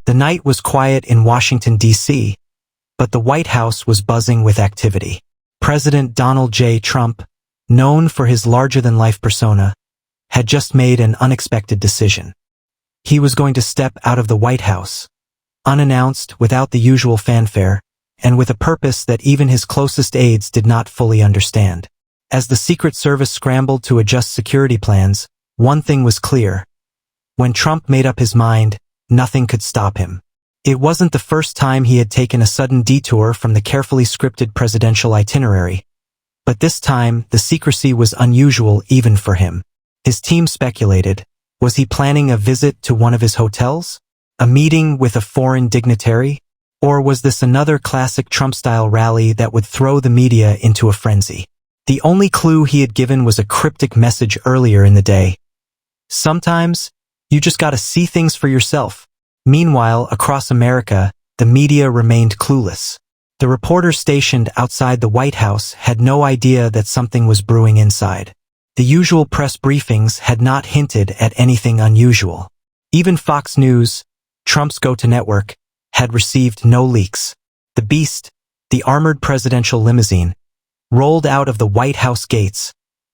The night was quiet in Washington, D.C., but the White House was buzzing with activity. President Donald J. Trump, known for his larger-than-life persona, had just made an unexpected decision. He was going to step out of the White House, unannounced, without the usual fanfare, and with a purpose that even his closest aides did not fully understand. As the Secret Service scrambled to adjust security plans, one thing was clear. When Trump made up his mind, nothing could stop him. It wasn't the first time he had taken a sudden detour from the carefully scripted presidential itinerary, but this time the secrecy was unusual even for him. His team speculated, was he planning a visit to one of his hotels? A meeting with a foreign dignitary? Or was this another classic Trump-style rally that would throw the media into a frenzy? The only clue he had given was a cryptic message earlier in the day. Sometimes, you just gotta see things for yourself. Meanwhile, across America, the media remained clueless. The reporters stationed outside the White House had no idea that something was brewing inside. The usual press briefings had not hinted at anything unusual. Even Fox News, Trump's go-to network, had received no leaks. The Beast, the armored presidential limousine, rolled out of the White House gates,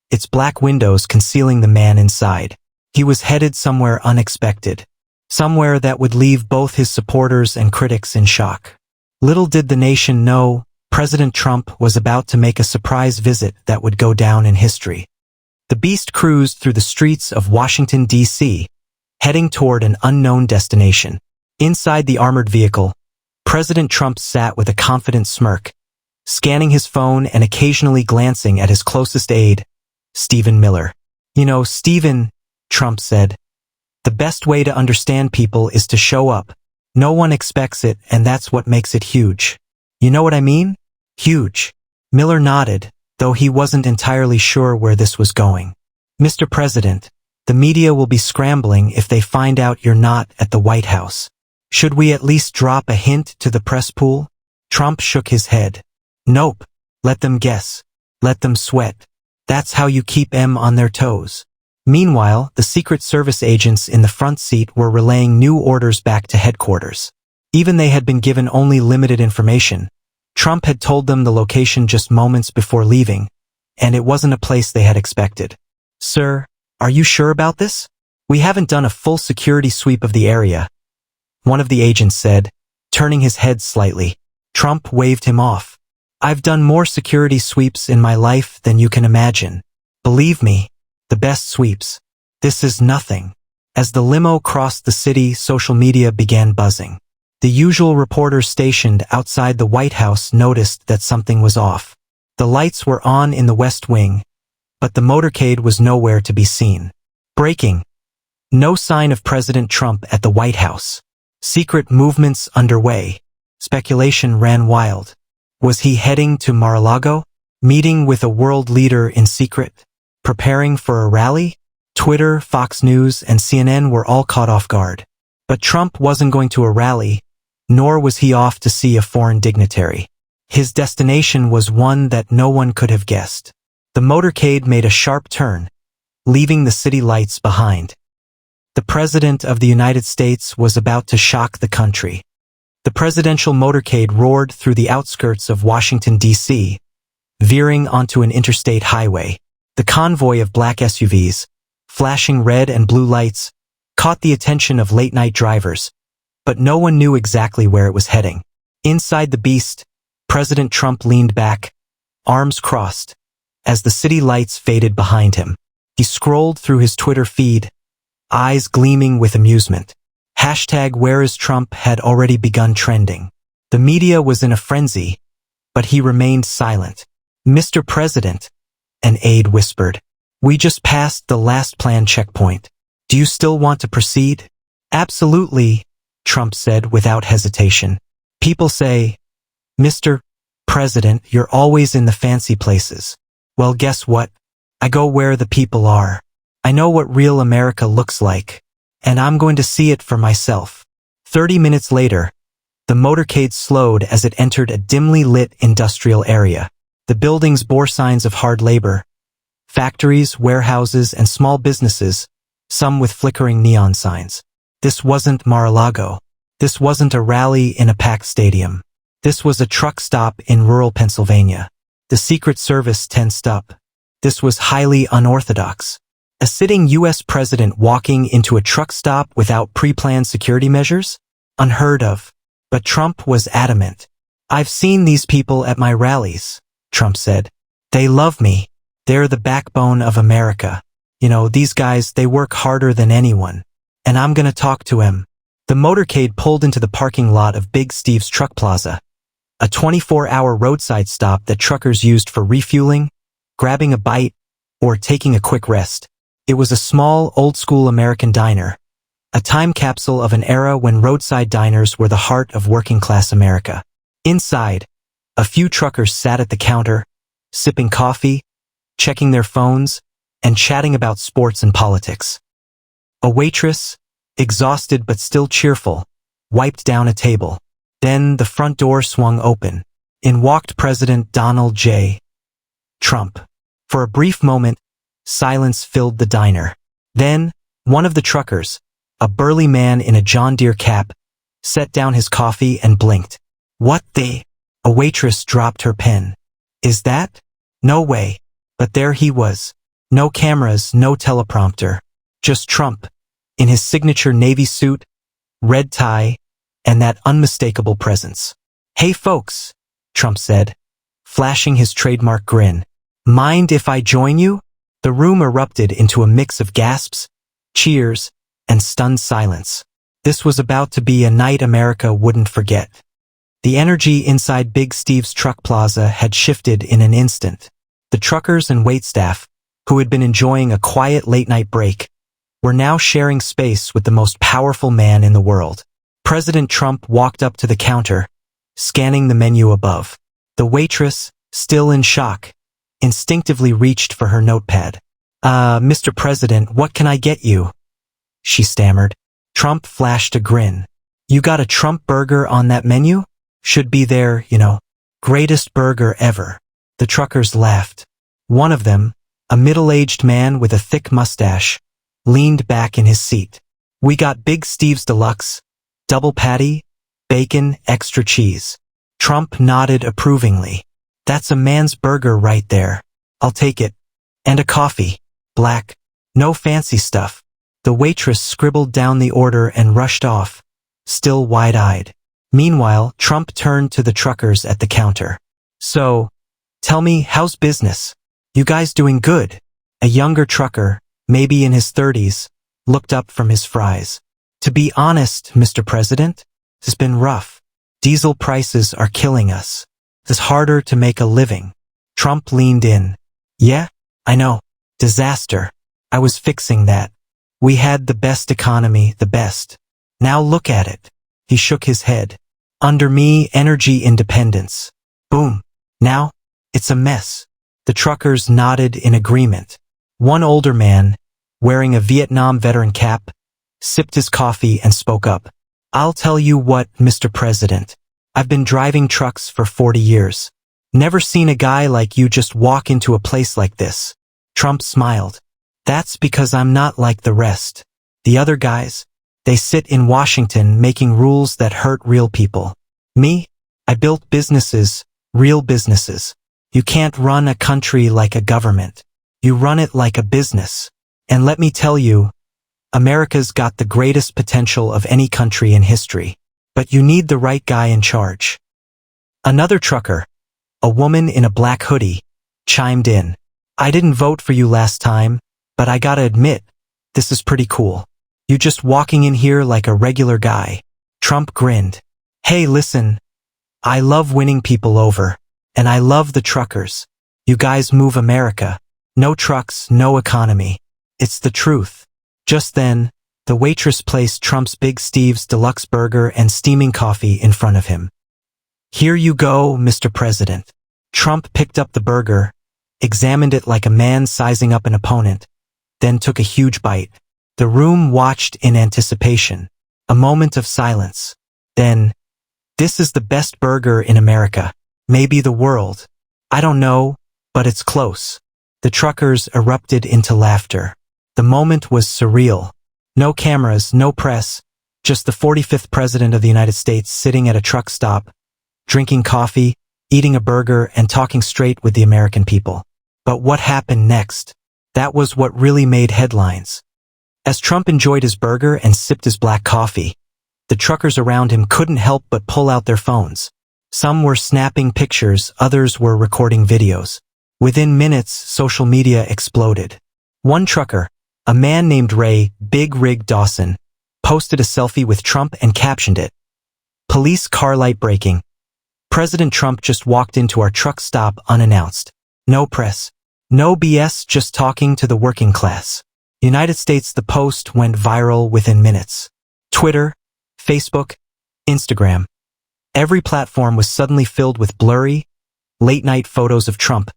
its black windows concealing the man inside. He was headed somewhere unexpected. Somewhere that would leave both his supporters and critics in shock. Little did the nation know, President Trump was about to make a surprise visit that would go down in history. The Beast cruised through the streets of Washington, D.C., heading toward an unknown destination. Inside the armored vehicle, President Trump sat with a confident smirk, scanning his phone and occasionally glancing at his closest aide, Stephen Miller. "You know, Stephen," Trump said, "the best way to understand people is to show up. No one expects it, and that's what makes it huge. You know what I mean? Huge." Miller nodded, though he wasn't entirely sure where this was going. "Mr. President, the media will be scrambling if they find out you're not at the White House. Should we at least drop a hint to the press pool?" Trump shook his head. "Nope. Let them guess. Let them sweat. That's how you keep them on their toes." Meanwhile, the Secret Service agents in the front seat were relaying new orders back to headquarters. Even they had been given only limited information. Trump had told them the location just moments before leaving, and it wasn't a place they had expected. "Sir, are you sure about this? We haven't done a full security sweep of the area," one of the agents said, turning his head slightly. Trump waved him off. "I've done more security sweeps in my life than you can imagine. Believe me, the best sweeps. This is nothing." As the limo crossed the city, social media began buzzing. The usual reporters stationed outside the White House noticed that something was off. The lights were on in the West Wing, but the motorcade was nowhere to be seen. Breaking. No sign of President Trump at the White House. Secret movements underway. Speculation ran wild. Was he heading to Mar-a-Lago? Meeting with a world leader in secret? Preparing for a rally? Twitter, Fox News, and CNN were all caught off guard. But Trump wasn't going to a rally, nor was he off to see a foreign dignitary. His destination was one that no one could have guessed. The motorcade made a sharp turn, leaving the city lights behind. The President of the United States was about to shock the country. The presidential motorcade roared through the outskirts of Washington, D.C., veering onto an interstate highway. The convoy of black SUVs, flashing red and blue lights, caught the attention of late-night drivers, but no one knew exactly where it was heading. Inside the Beast, President Trump leaned back, arms crossed, as the city lights faded behind him. He scrolled through his Twitter feed, eyes gleaming with amusement. #WhereIsTrump had already begun trending. The media was in a frenzy, but he remained silent. "Mr. President," an aide whispered, "we just passed the last planned checkpoint. Do you still want to proceed?" "Absolutely," Trump said without hesitation. "People say, 'Mr. President, you're always in the fancy places.' Well, guess what? I go where the people are. I know what real America looks like, and I'm going to see it for myself." 30 minutes later, the motorcade slowed as it entered a dimly lit industrial area. The buildings bore signs of hard labor. Factories, warehouses, and small businesses, some with flickering neon signs. This wasn't Mar-a-Lago. This wasn't a rally in a packed stadium. This was a truck stop in rural Pennsylvania. The Secret Service tensed up. This was highly unorthodox. A sitting U.S. president walking into a truck stop without pre-planned security measures? Unheard of. But Trump was adamant. "I've seen these people at my rallies," Trump said. "They love me. They're the backbone of America. You know, these guys, they work harder than anyone. And I'm gonna talk to him." The motorcade pulled into the parking lot of Big Steve's Truck Plaza, a 24-hour roadside stop that truckers used for refueling, grabbing a bite, or taking a quick rest. It was a small, old-school American diner, a time capsule of an era when roadside diners were the heart of working-class America. Inside, a few truckers sat at the counter, sipping coffee, checking their phones, and chatting about sports and politics. A waitress, exhausted but still cheerful, wiped down a table. Then the front door swung open. In walked President Donald J. Trump. For a brief moment, silence filled the diner. Then, one of the truckers, a burly man in a John Deere cap, set down his coffee and blinked. "What the?" A waitress dropped her pen. "Is that?" "No way." But there he was. No cameras, no teleprompter. Just Trump, in his signature navy suit, red tie, and that unmistakable presence. "Hey folks," Trump said, flashing his trademark grin. "Mind if I join you?" The room erupted into a mix of gasps, cheers, and stunned silence. This was about to be a night America wouldn't forget. The energy inside Big Steve's Truck Plaza had shifted in an instant. The truckers and waitstaff, who had been enjoying a quiet late-night break, were now sharing space with the most powerful man in the world. President Trump walked up to the counter, scanning the menu above. The waitress, still in shock, instinctively reached for her notepad. Mr. President, what can I get you?" she stammered. Trump flashed a grin. "You got a Trump burger on that menu? Should be there, you know. Greatest burger ever." The truckers laughed. One of them, a middle-aged man with a thick mustache, leaned back in his seat. "We got Big Steve's Deluxe, double patty, bacon, extra cheese." Trump nodded approvingly. "That's a man's burger right there. I'll take it. And a coffee. Black. No fancy stuff." The waitress scribbled down the order and rushed off, still wide-eyed. Meanwhile, Trump turned to the truckers at the counter. "So, tell me, how's business? You guys doing good?" A younger trucker, maybe in his 30s, looked up from his fries. "To be honest, Mr. President, it's been rough. Diesel prices are killing us. It's harder to make a living." Trump leaned in. "Yeah, I know. Disaster. I was fixing that. We had the best economy, the best. Now look at it." He shook his head. "Under me, energy independence. Boom. Now, it's a mess." The truckers nodded in agreement. One older man, wearing a Vietnam veteran cap, sipped his coffee and spoke up. "I'll tell you what, Mr. President. I've been driving trucks for 40 years. Never seen a guy like you just walk into a place like this." Trump smiled. "That's because I'm not like the rest. The other guys, they sit in Washington making rules that hurt real people. Me, I built businesses, real businesses. You can't run a country like a government. You run it like a business. And let me tell you, America's got the greatest potential of any country in history. But you need the right guy in charge." Another trucker, a woman in a black hoodie, chimed in. "I didn't vote for you last time, but I gotta admit, this is pretty cool. You just walking in here like a regular guy." Trump grinned. "Hey, listen, I love winning people over, and I love the truckers. You guys move America. No trucks, no economy. It's the truth." Just then, the waitress placed Trump's Big Steve's Deluxe burger and steaming coffee in front of him. "Here you go, Mr. President." Trump picked up the burger, examined it like a man sizing up an opponent, then took a huge bite. The room watched in anticipation. A moment of silence. Then, "This is the best burger in America. Maybe the world. I don't know, but it's close." The truckers erupted into laughter. The moment was surreal. No cameras, no press, Just the 45th president of the United States sitting at a truck stop, drinking coffee, eating a burger, and talking straight with the American people. But what happened next? That was what really made headlines. As Trump enjoyed his burger and sipped his black coffee, the truckers around him couldn't help but pull out their phones. Some were snapping pictures, others were recording videos. Within minutes, social media exploded. One trucker, a man named Ray Big Rig Dawson, posted a selfie with Trump and captioned it, "Police car light breaking. President Trump just walked into our truck stop unannounced. No press. No BS, just talking to the working class." United States. The post went viral within minutes. Twitter, Facebook, Instagram. Every platform was suddenly filled with blurry, late-night photos of Trump,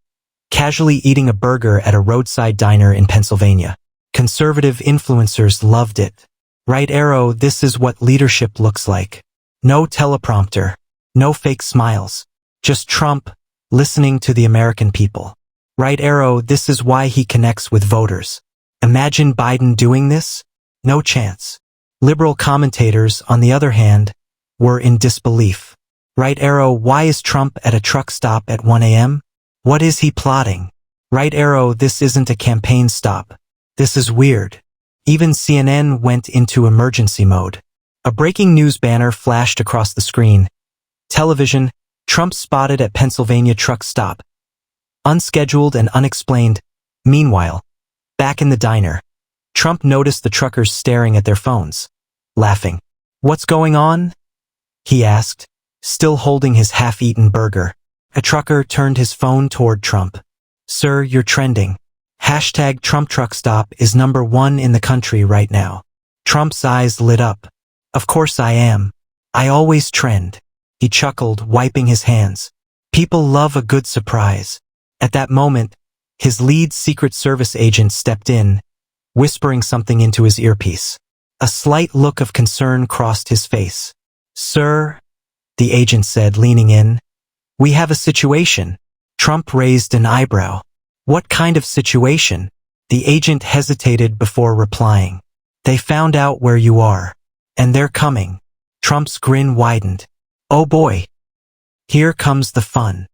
casually eating a burger at a roadside diner in Pennsylvania. Conservative influencers loved it. Right arrow, this is what leadership looks like. No teleprompter, no fake smiles. Just Trump, listening to the American people. Right arrow, this is why he connects with voters. Imagine Biden doing this? No chance. Liberal commentators, on the other hand, were in disbelief. Right arrow, why is Trump at a truck stop at 1 a.m.? What is he plotting? Right arrow, this isn't a campaign stop. This is weird. Even CNN went into emergency mode. A breaking news banner flashed across the screen. Television, Trump spotted at Pennsylvania truck stop. Unscheduled and unexplained. Meanwhile, back in the diner, Trump noticed the truckers staring at their phones, laughing. "What's going on?" he asked, still holding his half-eaten burger. A trucker turned his phone toward Trump. "Sir, you're trending. Hashtag Trump truck stop is #1 in the country right now." Trump's eyes lit up. "Of course I am. I always trend." He chuckled, wiping his hands. People love a good surprise. At that moment, his lead Secret Service agent stepped in, whispering something into his earpiece. A slight look of concern crossed his face. "Sir," the agent said, leaning in, "we have a situation." Trump raised an eyebrow. "What kind of situation?" The agent hesitated before replying. "They found out where you are. And they're coming." Trump's grin widened. "Oh boy. Here comes the fun."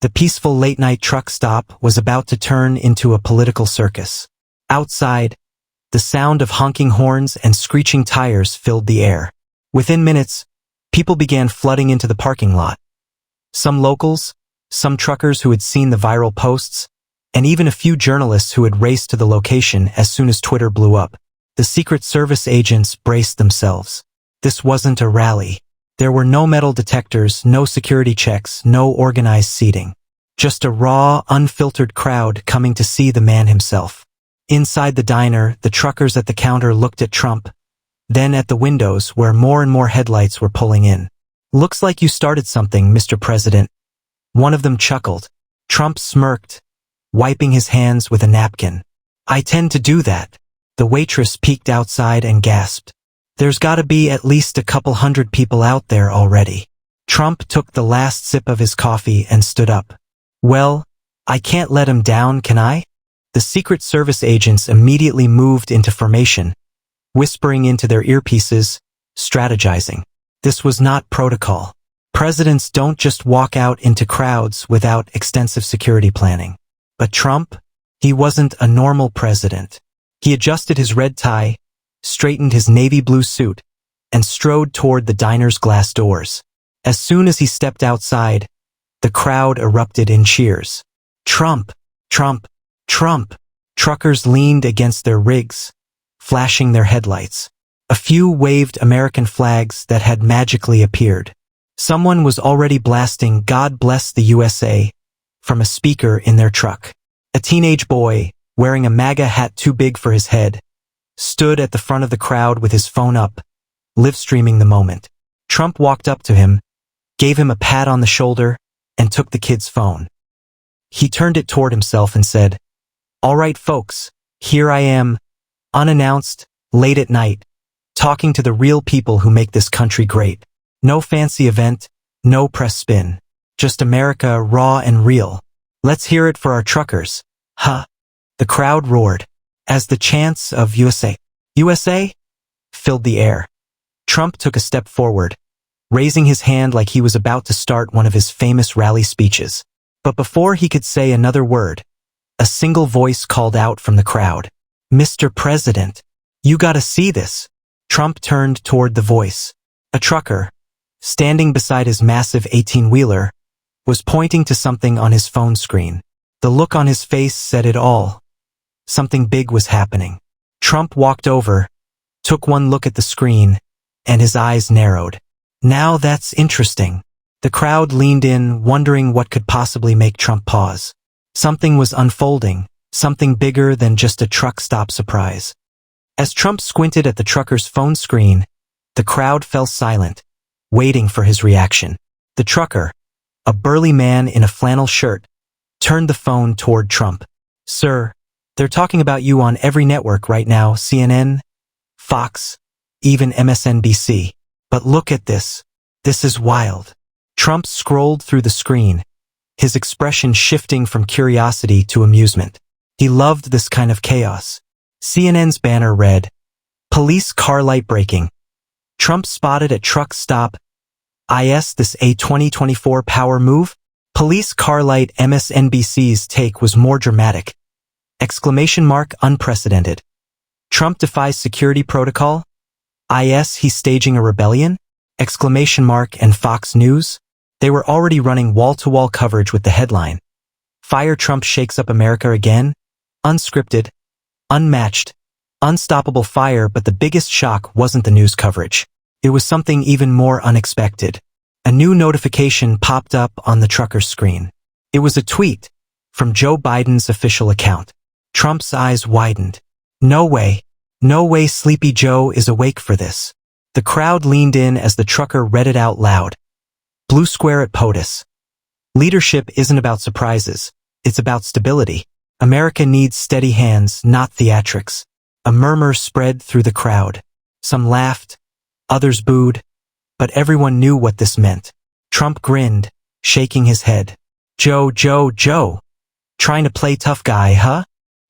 The peaceful late-night truck stop was about to turn into a political circus. Outside, the sound of honking horns and screeching tires filled the air. Within minutes, people began flooding into the parking lot. Some locals, some truckers who had seen the viral posts, and even a few journalists who had raced to the location as soon as Twitter blew up. The Secret Service agents braced themselves. This wasn't a rally. There were no metal detectors, no security checks, no organized seating. Just a raw, unfiltered crowd coming to see the man himself. Inside the diner, the truckers at the counter looked at Trump, then at the windows where more and more headlights were pulling in. "Looks like you started something, Mr. President." One of them chuckled. Trump smirked, wiping his hands with a napkin. "I tend to do that." The waitress peeked outside and gasped. "There's gotta be at least a couple hundred people out there already." Trump took the last sip of his coffee and stood up. "Well, I can't let him down, can I?" The Secret Service agents immediately moved into formation, whispering into their earpieces, strategizing. This was not protocol. Presidents don't just walk out into crowds without extensive security planning. But Trump? He wasn't a normal president. He adjusted his red tie, straightened his navy blue suit, and strode toward the diner's glass doors. As soon as he stepped outside, the crowd erupted in cheers. "Trump! Trump! Trump!" Truckers leaned against their rigs, flashing their headlights. A few waved American flags that had magically appeared. Someone was already blasting "God Bless the USA" from a speaker in their truck. A teenage boy, wearing a MAGA hat too big for his head, stood at the front of the crowd with his phone up, live-streaming the moment. Trump walked up to him, gave him a pat on the shoulder, and took the kid's phone. He turned it toward himself and said, "All right, folks, here I am, unannounced, late at night, talking to the real people who make this country great. No fancy event, no press spin. Just America, raw and real. Let's hear it for our truckers." "Huh." The crowd roared, as the chants of "USA, USA" filled the air. Trump took a step forward, raising his hand like he was about to start one of his famous rally speeches. But before he could say another word, a single voice called out from the crowd. "Mr. President, you gotta see this." Trump turned toward the voice. A trucker, standing beside his massive 18-wheeler, was pointing to something on his phone screen. The look on his face said it all. Something big was happening. Trump walked over, took one look at the screen, and his eyes narrowed. "Now that's interesting." The crowd leaned in, wondering what could possibly make Trump pause. Something was unfolding, something bigger than just a truck stop surprise. As Trump squinted at the trucker's phone screen, the crowd fell silent, waiting for his reaction. The trucker, a burly man in a flannel shirt, turned the phone toward Trump. "Sir, they're talking about you on every network right now, CNN, Fox, even MSNBC. But look at this. This is wild." Trump scrolled through the screen, his expression shifting from curiosity to amusement. He loved this kind of chaos. CNN's banner read, "Police car light braking. Trump spotted at truck stop. Is this a 2024 power move?" Police car light. MSNBC's take was more dramatic. Unprecedented. Trump defies security protocol? Is he staging a rebellion? And Fox News? They were already running wall-to-wall coverage with the headline, "Fire Trump shakes up America again?" Unscripted, unmatched, unstoppable fire. But the biggest shock wasn't the news coverage. It was something even more unexpected. A new notification popped up on the trucker's screen. It was a tweet from Joe Biden's official account. Trump's eyes widened. No way, Sleepy Joe is awake for this." The crowd leaned in as the trucker read it out loud. Blue square at POTUS. "Leadership isn't about surprises. It's about stability. America needs steady hands, not theatrics." A murmur spread through the crowd. Some laughed, others booed, but everyone knew what this meant. Trump grinned, shaking his head. Joe. Trying to play tough guy, huh?"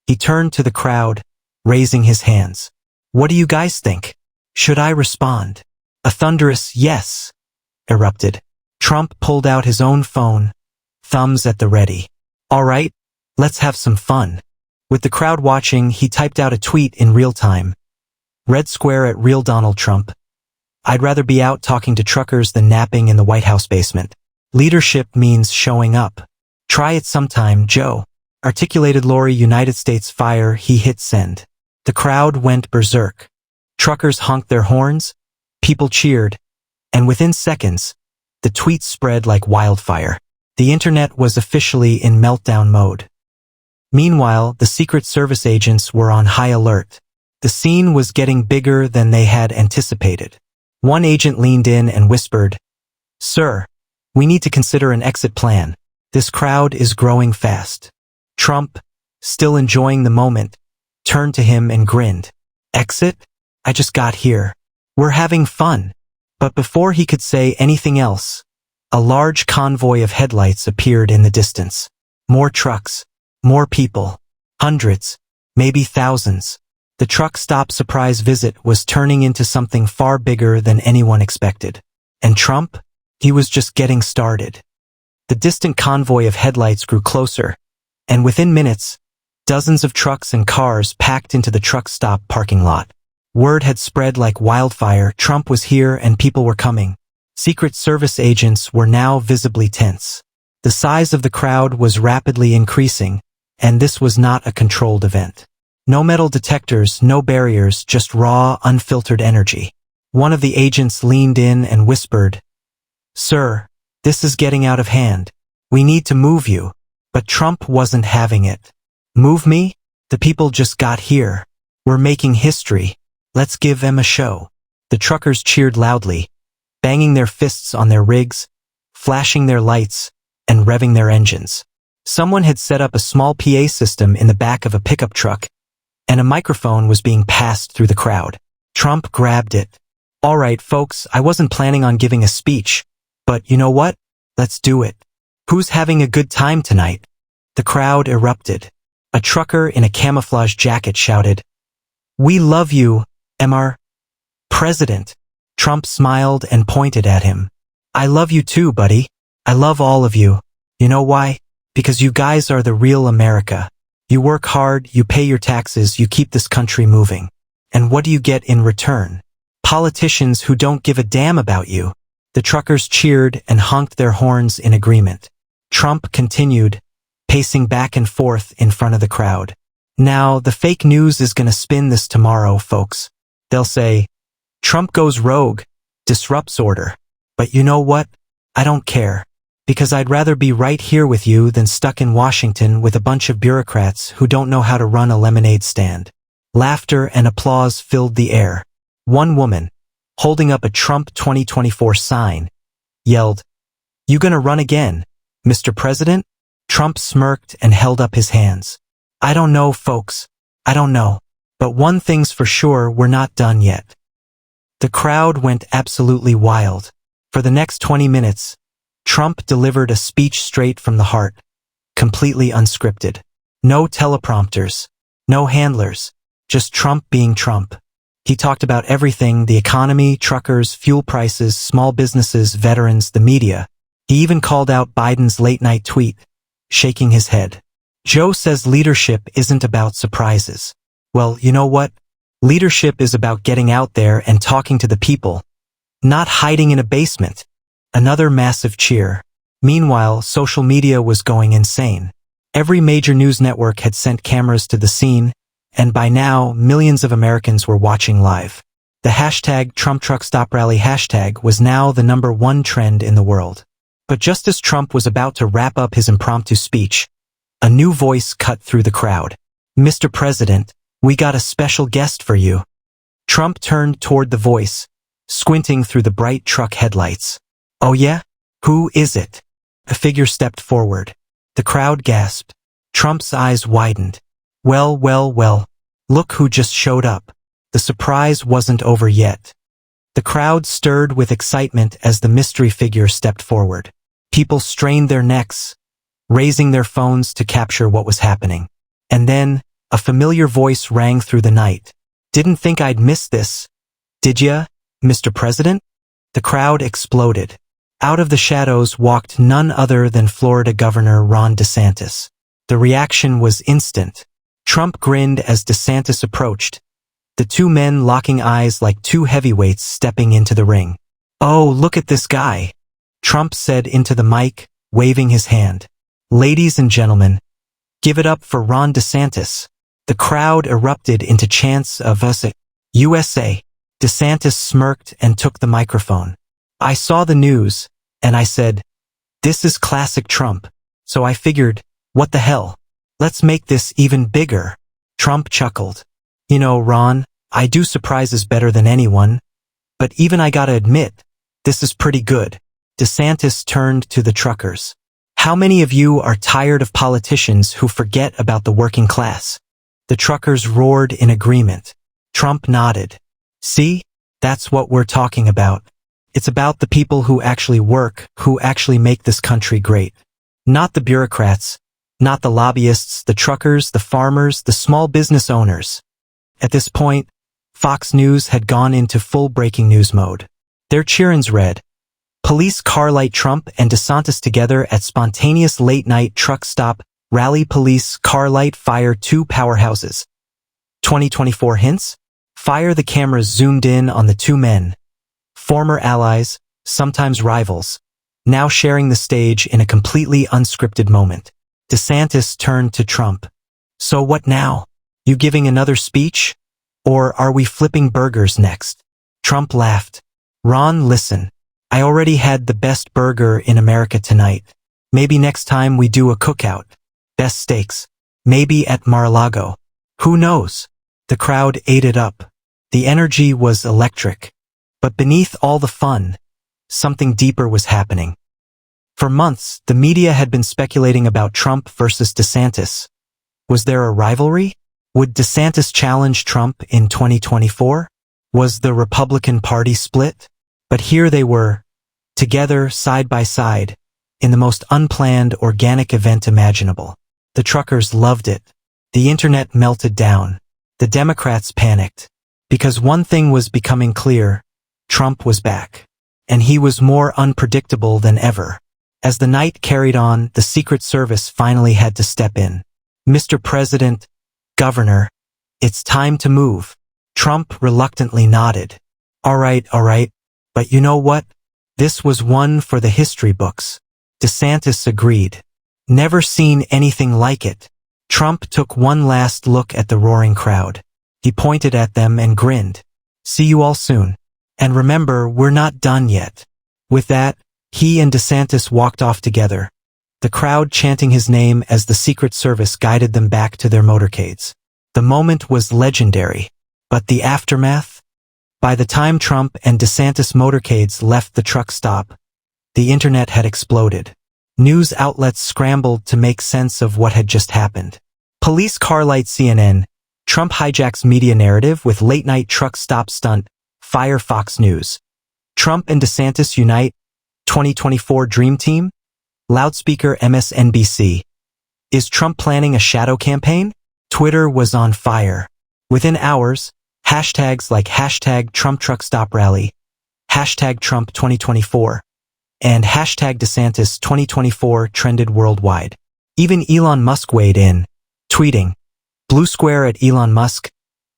He turned to the crowd, raising his hands. "What do you guys think? Should I respond?" A thunderous "yes" erupted. Trump pulled out his own phone, thumbs at the ready. "All right, let's have some fun." With the crowd watching, he typed out a tweet in real time. Red square at Real Donald Trump. "I'd rather be out talking to truckers than napping in the White House basement. Leadership means showing up. Try it sometime, Joe." Articulated Lori United States fire. He hit send. The crowd went berserk. Truckers honked their horns, people cheered, and within seconds, the tweet spread like wildfire. The internet was officially in meltdown mode. Meanwhile, the Secret Service agents were on high alert. The scene was getting bigger than they had anticipated. One agent leaned in and whispered, "Sir, we need to consider an exit plan. This crowd is growing fast." Trump, still enjoying the moment, turned to him and grinned. "Exit? I just got here. We're having fun." But before he could say anything else, a large convoy of headlights appeared in the distance. More trucks, more people, hundreds, maybe thousands. The truck stop surprise visit was turning into something far bigger than anyone expected. And Trump? He was just getting started. The distant convoy of headlights grew closer, and within minutes, dozens of trucks and cars packed into the truck stop parking lot. Word had spread like wildfire. Trump was here and people were coming. Secret Service agents were now visibly tense. The size of the crowd was rapidly increasing, and this was not a controlled event. No metal detectors, no barriers, just raw, unfiltered energy. One of the agents leaned in and whispered, "Sir, this is getting out of hand. We need to move you." But Trump wasn't having it. "Move me? The people just got here. We're making history. Let's give them a show." The truckers cheered loudly, banging their fists on their rigs, flashing their lights, and revving their engines. Someone had set up a small PA system in the back of a pickup truck, and a microphone was being passed through the crowd. Trump grabbed it. "All right, folks, I wasn't planning on giving a speech, but you know what? Let's do it. Who's having a good time tonight?" The crowd erupted. A trucker in a camouflage jacket shouted, "We love you, Mr. President." Trump smiled and pointed at him. I love you too, buddy. I love all of you. You know why? Because you guys are the real America. You work hard, you pay your taxes, you keep this country moving. And what do you get in return? Politicians who don't give a damn about you. The truckers cheered and honked their horns in agreement. Trump continued, pacing back and forth in front of the crowd. Now, the fake news is gonna spin this tomorrow, folks. They'll say, Trump goes rogue, disrupts order. But you know what? I don't care. Because I'd rather be right here with you than stuck in Washington with a bunch of bureaucrats who don't know how to run a lemonade stand. Laughter and applause filled the air. One woman, holding up a Trump 2024 sign, yelled, "You gonna run again, Mr. President?" Trump smirked and held up his hands. I don't know, folks. I don't know. But one thing's for sure, we're not done yet. The crowd went absolutely wild. For the next 20 minutes, Trump delivered a speech straight from the heart, completely unscripted. No teleprompters, no handlers, just Trump being Trump. He talked about everything: the economy, truckers, fuel prices, small businesses, veterans, the media. He even called out Biden's late-night tweet, shaking his head. Joe says leadership isn't about surprises. Well, you know what? Leadership is about getting out there and talking to the people, not hiding in a basement. Another massive cheer. Meanwhile, social media was going insane. Every major news network had sent cameras to the scene, and by now, millions of Americans were watching live. The hashtag #TrumpTruckStopRally hashtag was now the #1 trend in the world. But just as Trump was about to wrap up his impromptu speech, a new voice cut through the crowd. Mr. President, we got a special guest for you. Trump turned toward the voice, squinting through the bright truck headlights. Oh yeah? Who is it? A figure stepped forward. The crowd gasped. Trump's eyes widened. Well, well, well. Look who just showed up. The surprise wasn't over yet. The crowd stirred with excitement as the mystery figure stepped forward. People strained their necks, raising their phones to capture what was happening. And then, a familiar voice rang through the night. Didn't think I'd miss this, did ya, Mr. President? The crowd exploded. Out of the shadows walked none other than Florida Governor Ron DeSantis. The reaction was instant. Trump grinned as DeSantis approached, the two men locking eyes like two heavyweights stepping into the ring. Oh, look at this guy, Trump said into the mic, waving his hand. Ladies and gentlemen, give it up for Ron DeSantis. The crowd erupted into chants of USA. DeSantis smirked and took the microphone. I saw the news, and I said, this is classic Trump. So I figured, what the hell? Let's make this even bigger. Trump chuckled. You know, Ron, I do surprises better than anyone. But even I gotta admit, this is pretty good. DeSantis turned to the truckers. How many of you are tired of politicians who forget about the working class? The truckers roared in agreement. Trump nodded. See? That's what we're talking about. It's about the people who actually work, who actually make this country great. Not the bureaucrats, not the lobbyists, the truckers, the farmers, the small business owners. At this point, Fox News had gone into full breaking news mode. Their cheerin's read, police car light Trump and DeSantis together at spontaneous late-night truck stop, rally police car light fire two powerhouses. 2024 hints? Fire. The cameras zoomed in on the two men, former allies, sometimes rivals, now sharing the stage in a completely unscripted moment. DeSantis turned to Trump. So what now? You giving another speech? Or are we flipping burgers next? Trump laughed. Ron, listen. I already had the best burger in America tonight. Maybe next time we do a cookout. Best steaks. Maybe at Mar-a-Lago. Who knows? The crowd ate it up. The energy was electric. But beneath all the fun, something deeper was happening. For months, the media had been speculating about Trump versus DeSantis. Was there a rivalry? Would DeSantis challenge Trump in 2024? Was the Republican Party split? But here they were, together side by side, in the most unplanned, organic event imaginable. The truckers loved it. The internet melted down. The Democrats panicked. Because one thing was becoming clear, Trump was back. And he was more unpredictable than ever. As the night carried on, the Secret Service finally had to step in. Mr. President, Governor, it's time to move. Trump reluctantly nodded. All right, but you know what? This was one for the history books. DeSantis agreed. Never seen anything like it. Trump took one last look at the roaring crowd. He pointed at them and grinned. See you all soon. And remember, we're not done yet. With that, he and DeSantis walked off together, the crowd chanting his name as the Secret Service guided them back to their motorcades. The moment was legendary. But the aftermath? By the time Trump and DeSantis motorcades left the truck stop, the internet had exploded. News outlets scrambled to make sense of what had just happened. Police car light CNN, Trump hijacks media narrative with late-night truck stop stunt, fire Fox News. Trump and DeSantis unite, 2024 Dream Team? Loudspeaker MSNBC. Is Trump planning a shadow campaign? Twitter was on fire. Within hours, hashtags like hashtag Trump Truck Stop Rally, hashtag Trump 2024, and hashtag DeSantis 2024 trended worldwide. Even Elon Musk weighed in, tweeting, "Blue square at Elon Musk,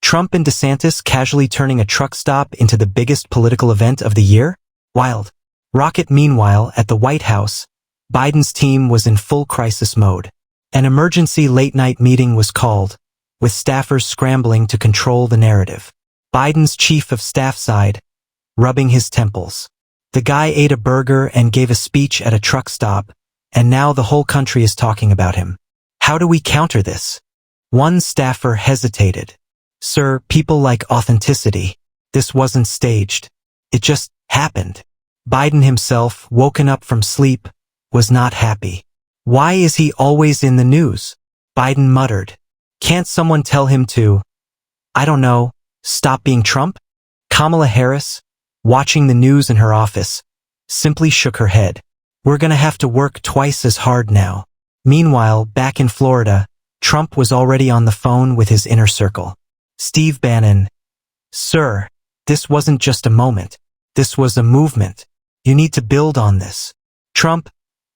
Trump and DeSantis casually turning a truck stop into the biggest political event of the year? Wild." Rocket. Meanwhile, at the White House, Biden's team was in full crisis mode. An emergency late-night meeting was called, with staffers scrambling to control the narrative. Biden's chief of staff sighed, rubbing his temples. The guy ate a burger and gave a speech at a truck stop, and now the whole country is talking about him. How do we counter this? One staffer hesitated. Sir, people like authenticity. This wasn't staged. It just happened. Biden himself, woken up from sleep, was not happy. Why is he always in the news? Biden muttered. Can't someone tell him to, I don't know, stop being Trump? Kamala Harris, watching the news in her office, simply shook her head. We're gonna have to work twice as hard now. Meanwhile, back in Florida, Trump was already on the phone with his inner circle. Steve Bannon. Sir, this wasn't just a moment. This was a movement. You need to build on this. Trump.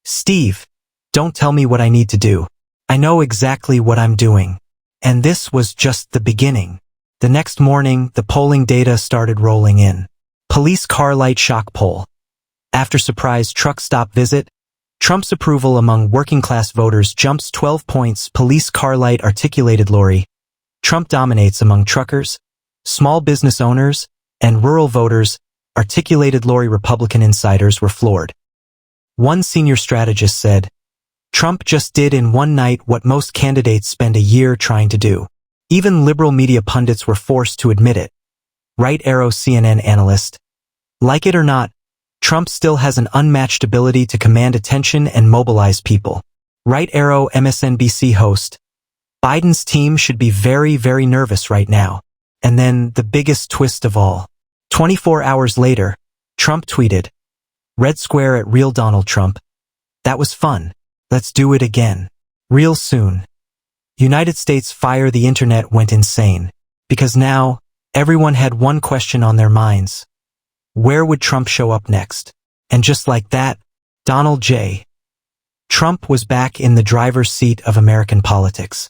Steve, don't tell me what I need to do. I know exactly what I'm doing. And this was just the beginning. The next morning, the polling data started rolling in. Police car light shock poll. After surprise truck stop visit, Trump's approval among working-class voters jumps 12 points. Police car light articulated lorry. Trump dominates among truckers, small business owners, and rural voters. Articulated lorry. Republican insiders were floored. One senior strategist said, Trump just did in one night what most candidates spend a year trying to do. Even liberal media pundits were forced to admit it. Right arrow. CNN analyst. Like it or not, Trump still has an unmatched ability to command attention and mobilize people. Right arrow. MSNBC host. Biden's team should be very, very nervous right now. And then the biggest twist of all. 24 hours later, Trump tweeted, Red square at real Donald Trump. That was fun. Let's do it again. Real soon. United States fire. The internet went insane. Because now, everyone had one question on their minds. Where would Trump show up next? And just like that, Donald J. Trump was back in the driver's seat of American politics.